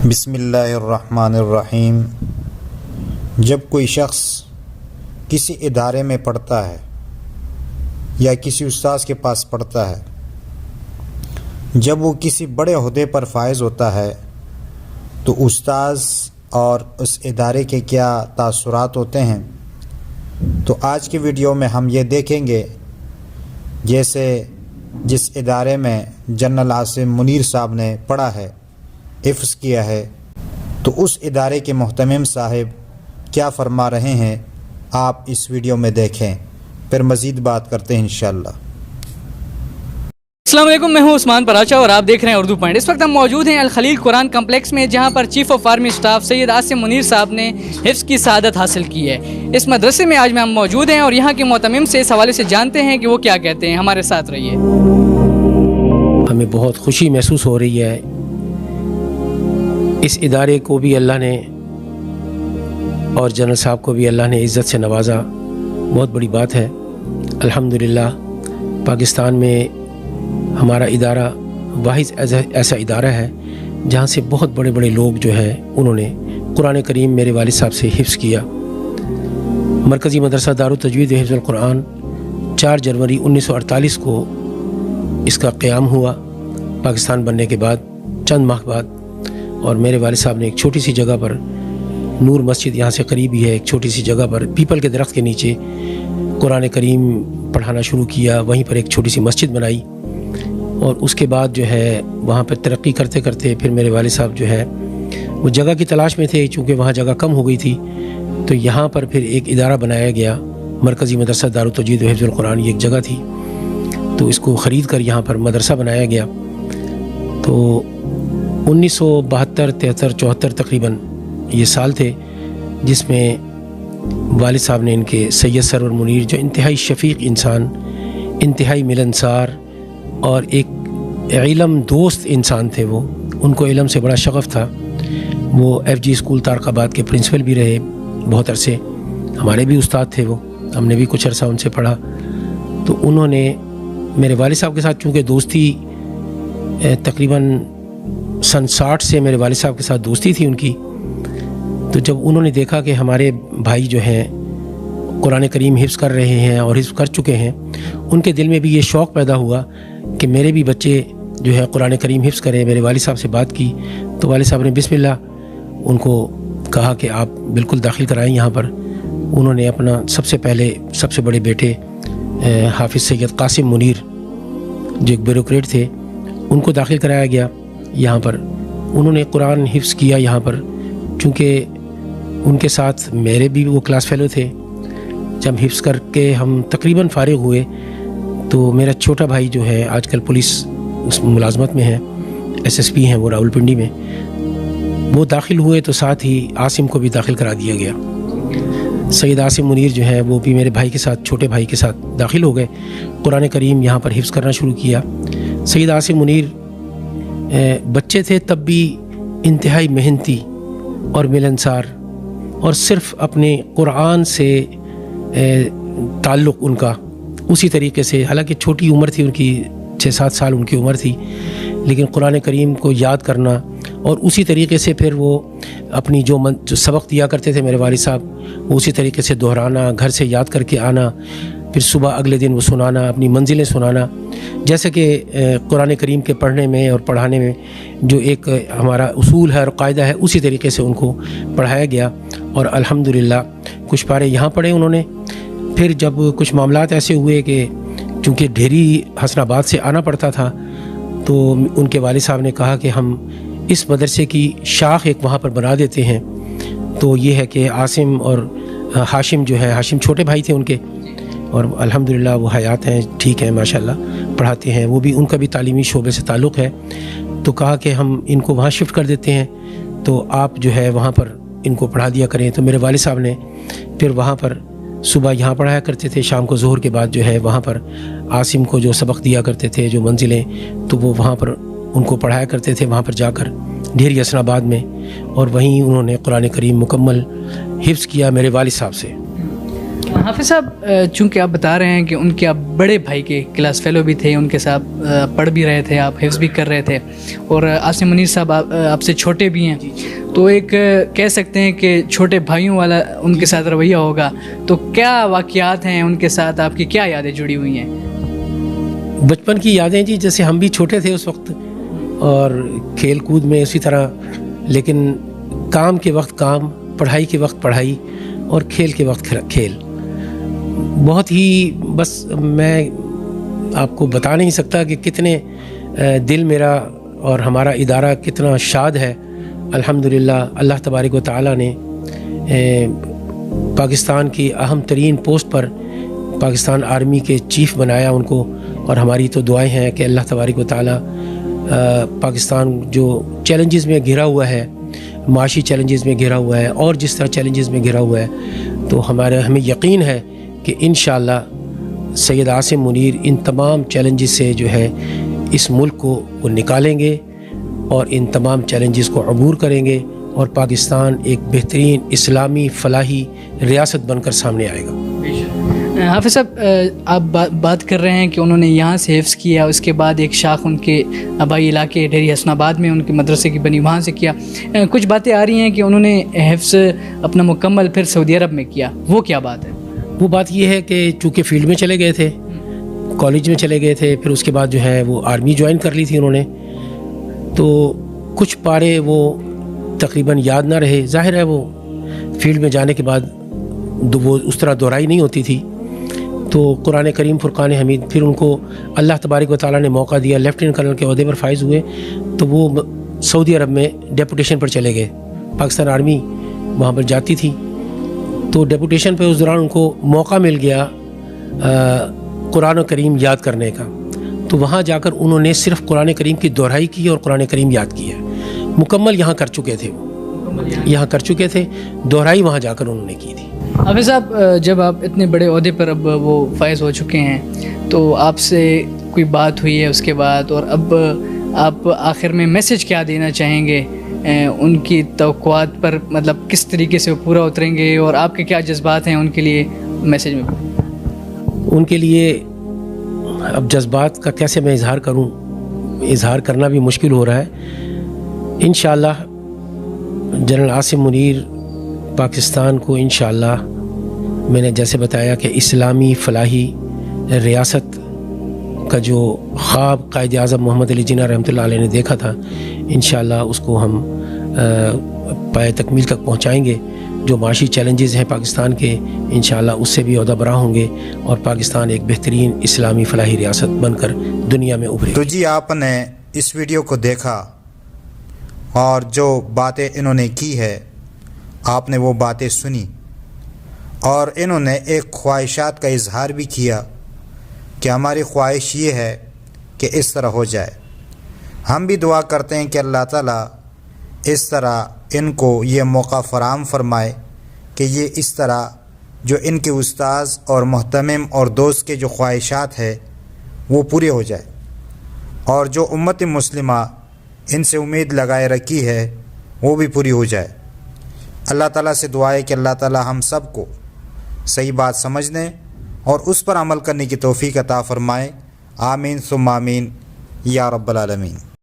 بسم اللہ الرحمن الرحیم۔ جب کوئی شخص کسی ادارے میں پڑھتا ہے یا کسی استاذ کے پاس پڑھتا ہے، جب وہ کسی بڑے عہدے پر فائز ہوتا ہے تو استاذ اور اس ادارے کے کیا تاثرات ہوتے ہیں، تو آج کی ویڈیو میں ہم یہ دیکھیں گے جیسے جس ادارے میں جنرل عاصم منیر صاحب نے پڑھا ہے، حفظ کیا ہے، تو اس ادارے کے محتمم صاحب کیا فرما رہے ہیں آپ اس ویڈیو میں دیکھیں، پھر مزید بات کرتے ہیں انشاءاللہ۔ السلام علیکم، میں ہوں عثمان پراچا اور آپ دیکھ رہے ہیں اردو پوائنٹ۔ اس وقت ہم موجود ہیں الخلیل قرآن کمپلیکس میں، جہاں پر chief of army staff Syed Asim Munir صاحب نے حفظ کی سعادت حاصل کی ہے۔ اس مدرسے میں آج میں ہم موجود ہیں اور یہاں کے محتمم سے اس حوالے سے جانتے ہیں کہ وہ کیا کہتے ہیں۔ ہمارے ساتھ رہیے۔ ہمیں بہت خوشی محسوس ہو رہی ہے، اس ادارے کو بھی اللہ نے اور جنرل صاحب کو بھی اللہ نے عزت سے نوازا، بہت بڑی بات ہے۔ الحمدللہ پاکستان میں ہمارا ادارہ واحد ایسا ادارہ ہے جہاں سے بہت بڑے بڑے لوگ جو ہیں انہوں نے قرآن کریم میرے والد صاحب سے حفظ کیا۔ مرکزی مدرسہ دارالتجوید حفظ القرآن 4 جنوری 1948 کو اس کا قیام ہوا، پاکستان بننے کے بعد چند ماہ بعد، اور میرے والد صاحب نے ایک چھوٹی سی جگہ پر، نور مسجد یہاں سے قریب ہی ہے، ایک چھوٹی سی جگہ پر پیپل کے درخت کے نیچے قرآن کریم پڑھانا شروع کیا، وہیں پر ایک چھوٹی سی مسجد بنائی، اور اس کے بعد جو ہے وہاں پر ترقی کرتے کرتے پھر میرے والد صاحب جو ہے وہ جگہ کی تلاش میں تھے، چونکہ وہاں جگہ کم ہو گئی تھی، تو یہاں پر پھر ایک ادارہ بنایا گیا، مرکزی مدرسہ دارالتجوید حفظ القرآن، یہ ایک جگہ تھی، تو اس کو خرید کر یہاں پر مدرسہ بنایا گیا۔ تو 1972 73 74 تقریباً یہ سال تھے جس میں والد صاحب نے ان کے سید سرور منیر، جو انتہائی شفیق انسان، انتہائی ملنسار اور ایک علم دوست انسان تھے، وہ ان کو علم سے بڑا شغف تھا۔ وہ ایف جی اسکول تارق آباد کے پرنسپل بھی رہے بہت عرصے، ہمارے بھی استاد تھے، وہ ہم نے بھی کچھ عرصہ ان سے پڑھا۔ تو انہوں نے میرے والد صاحب کے ساتھ چونکہ دوستی تقریباً سن 60 سے میرے والد صاحب کے ساتھ دوستی تھی ان کی، تو جب انہوں نے دیکھا کہ ہمارے بھائی جو ہیں قرآن کریم حفظ کر رہے ہیں اور حفظ کر چکے ہیں، ان کے دل میں بھی یہ شوق پیدا ہوا کہ میرے بھی بچے جو ہے قرآن کریم حفظ کریں۔ میرے والد صاحب سے بات کی تو والد صاحب نے بسم اللہ ان کو کہا کہ آپ بالکل داخل کرائیں یہاں پر۔ انہوں نے اپنا سب سے پہلے سب سے بڑے بیٹے حافظ سید قاسم منیر، جو ایک بیوروکریٹ تھے، ان کو داخل کرایا گیا یہاں پر۔ انہوں نے قرآن حفظ کیا یہاں پر، چونکہ ان کے ساتھ میرے بھی وہ کلاس فیلو تھے۔ جب حفظ کر کے ہم تقریباً فارغ ہوئے تو میرا چھوٹا بھائی جو ہے آج کل پولیس اس ملازمت میں ہے، SSP ہیں وہ راول پنڈی میں، وہ داخل ہوئے تو ساتھ ہی عاصم کو بھی داخل کرا دیا گیا۔ سید عاصم منیر جو ہے وہ بھی میرے بھائی کے ساتھ، چھوٹے بھائی کے ساتھ داخل ہو گئے، قرآن کریم یہاں پر حفظ کرنا شروع کیا۔ سید عاصم منیر بچے تھے تب بھی انتہائی محنتی اور ملنسار، اور صرف اپنے قرآن سے تعلق ان کا اسی طریقے سے، حالانکہ چھوٹی عمر تھی ان کی، 6-7 سال ان کی عمر تھی، لیکن قرآن کریم کو یاد کرنا اور اسی طریقے سے پھر وہ اپنی جو سبق دیا کرتے تھے میرے والد صاحب، وہ اسی طریقے سے دہرانا، گھر سے یاد کر کے آنا، پھر صبح اگلے دن وہ سنانا، اپنی منزلیں سنانا۔ جیسے کہ قرآن کریم کے پڑھنے میں اور پڑھانے میں جو ایک ہمارا اصول ہے اور قاعدہ ہے، اسی طریقے سے ان کو پڑھایا گیا، اور الحمدللہ کچھ پارے یہاں پڑھے انہوں نے۔ پھر جب کچھ معاملات ایسے ہوئے کہ چونکہ ڈھیری حسن آباد سے آنا پڑتا تھا، تو ان کے والد صاحب نے کہا کہ ہم اس مدرسے کی شاخ ایک وہاں پر بنا دیتے ہیں۔ تو یہ ہے کہ عاصم اور ہاشم جو ہے، ہاشم چھوٹے بھائی تھے ان کے، اور الحمدللہ وہ حیات ہیں، ٹھیک ہیں ماشاءاللہ، پڑھاتے ہیں، وہ بھی ان کا بھی تعلیمی شعبے سے تعلق ہے۔ تو کہا کہ ہم ان کو وہاں شفٹ کر دیتے ہیں، تو آپ جو ہے وہاں پر ان کو پڑھا دیا کریں۔ تو میرے والد صاحب نے پھر وہاں پر صبح یہاں پڑھایا کرتے تھے، شام کو ظہر کے بعد جو ہے وہاں پر عاصم کو جو سبق دیا کرتے تھے، جو منزلیں، تو وہ وہاں پر ان کو پڑھایا کرتے تھے، وہاں پر جا کر ڈھیری حسن آباد میں، اور وہیں انہوں نے قرآن کریم مکمل حفظ کیا میرے والد صاحب سے۔ حافظ صاحب چونکہ آپ بتا رہے ہیں کہ ان کے آپ بڑے بھائی کے کلاس فیلو بھی تھے، ان کے ساتھ پڑھ بھی رہے تھے، آپ حفظ بھی کر رہے تھے، اور عاصم منیر صاحب آپ سے چھوٹے بھی ہیں، تو ایک کہہ سکتے ہیں کہ چھوٹے بھائیوں والا ان کے ساتھ رویہ ہوگا، تو کیا واقعات ہیں ان کے ساتھ، آپ کی کیا یادیں جڑی ہوئی ہیں؟ بچپن کی یادیں جی، جیسے ہم بھی چھوٹے تھے اس وقت، اور کھیل کود میں اسی طرح، لیکن کام کے وقت کام، پڑھائی کے وقت پڑھائی، اور کھیل کے وقت کھیل. بہت ہی، بس میں آپ کو بتا نہیں سکتا کہ کتنے دل میرا اور ہمارا ادارہ کتنا شاد ہے. الحمدللہ اللہ تبارک و تعالیٰ نے پاکستان کی اہم ترین پوسٹ پر پاکستان آرمی کے چیف بنایا ان کو، اور ہماری تو دعائیں ہیں کہ اللہ تبارک و تعالیٰ پاکستان جو چیلنجز میں گھرا ہوا ہے، معاشی چیلنجز میں گھرا ہوا ہے، اور جس طرح چیلنجز میں گھرا ہوا ہے، تو ہمیں یقین ہے کہ انشاءاللہ سید عاصم منیر ان تمام چیلنجز سے جو ہے اس ملک کو وہ نکالیں گے، اور ان تمام چیلنجز کو عبور کریں گے، اور پاکستان ایک بہترین اسلامی فلاحی ریاست بن کر سامنے آئے گا. حافظ صاحب آپ بات کر رہے ہیں کہ انہوں نے یہاں سے حفظ کیا، اس کے بعد ایک شاخ ان کے آبائی علاقے ڈیری حسن آباد میں ان کے مدرسے کی بنی، وہاں سے کیا. کچھ باتیں آ رہی ہیں کہ انہوں نے حفظ اپنا مکمل پھر سعودی عرب میں کیا، وہ کیا بات ہے؟ وہ بات یہ ہے کہ چونکہ فیلڈ میں چلے گئے تھے، کالج میں چلے گئے تھے، پھر اس کے بعد جو ہے وہ آرمی جوائن کر لی تھی انہوں نے، تو کچھ پارے وہ تقریباً یاد نہ رہے. ظاہر ہے وہ فیلڈ میں جانے کے بعد وہ اس طرح دہرائی نہیں ہوتی تھی. تو قرآن کریم فرقان حمید، پھر ان کو اللہ تبارک و تعالیٰ نے موقع دیا، لیفٹیننٹ کرنل کے عہدے پر فائز ہوئے، تو وہ سعودی عرب میں ڈیپوٹیشن پر چلے گئے. پاکستان آرمی وہاں پر جاتی تھی، تو ڈیپوٹیشن پہ اس دوران ان کو موقع مل گیا قرآن کریم یاد کرنے کا. تو وہاں جا کر انہوں نے صرف قرآن کریم کی دہرائی کی اور قرآن کریم یاد کیا. مکمل یہاں کر چکے تھے، یہاں کر چکے تھے، دہرائی وہاں جا کر انہوں نے کی تھی. حافظ صاحب جب آپ اتنے بڑے عہدے پر اب وہ فائز ہو چکے ہیں، تو آپ سے کوئی بات ہوئی ہے اس کے بعد، اور اب آپ آخر میں میسج کیا دینا چاہیں گے ان کی توقعات پر، مطلب کس طریقے سے وہ پورا اتریں گے، اور آپ کے کیا جذبات ہیں ان کے لیے میسج میں؟ ان کے لیے اب جذبات کا کیسے میں اظہار کروں، اظہار کرنا بھی مشکل ہو رہا ہے. انشاءاللہ جنرل عاصم منیر پاکستان کو انشاءاللہ، میں نے جیسے بتایا کہ اسلامی فلاحی ریاست کا جو خواب قائد اعظم محمد علی جناح رحمۃ اللہ علیہ نے دیکھا تھا، انشاءاللہ اس کو ہم پائے تکمیل تک پہنچائیں گے. جو معاشی چیلنجز ہیں پاکستان کے، انشاءاللہ اس سے بھی عہدہ برآں ہوں گے، اور پاکستان ایک بہترین اسلامی فلاحی ریاست بن کر دنیا میں ابھرے. تو جی آپ نے اس ویڈیو کو دیکھا، اور جو باتیں انہوں نے کی ہے آپ نے وہ باتیں سنی، اور انہوں نے ایک خواہشات کا اظہار بھی کیا کہ ہماری خواہش یہ ہے کہ اس طرح ہو جائے. ہم بھی دعا کرتے ہیں کہ اللہ تعالیٰ اس طرح ان کو یہ موقع فراہم فرمائے کہ یہ اس طرح جو ان کے استاذ اور محتمم اور دوست کے جو خواہشات ہے وہ پورے ہو جائے، اور جو امت مسلمہ ان سے امید لگائے رکھی ہے وہ بھی پوری ہو جائے. اللہ تعالیٰ سے دعا ہے کہ اللہ تعالیٰ ہم سب کو صحیح بات سمجھنے اور اس پر عمل کرنے کی توفیق عطا فرمائے. آمین ثم آمین یا رب العالمین.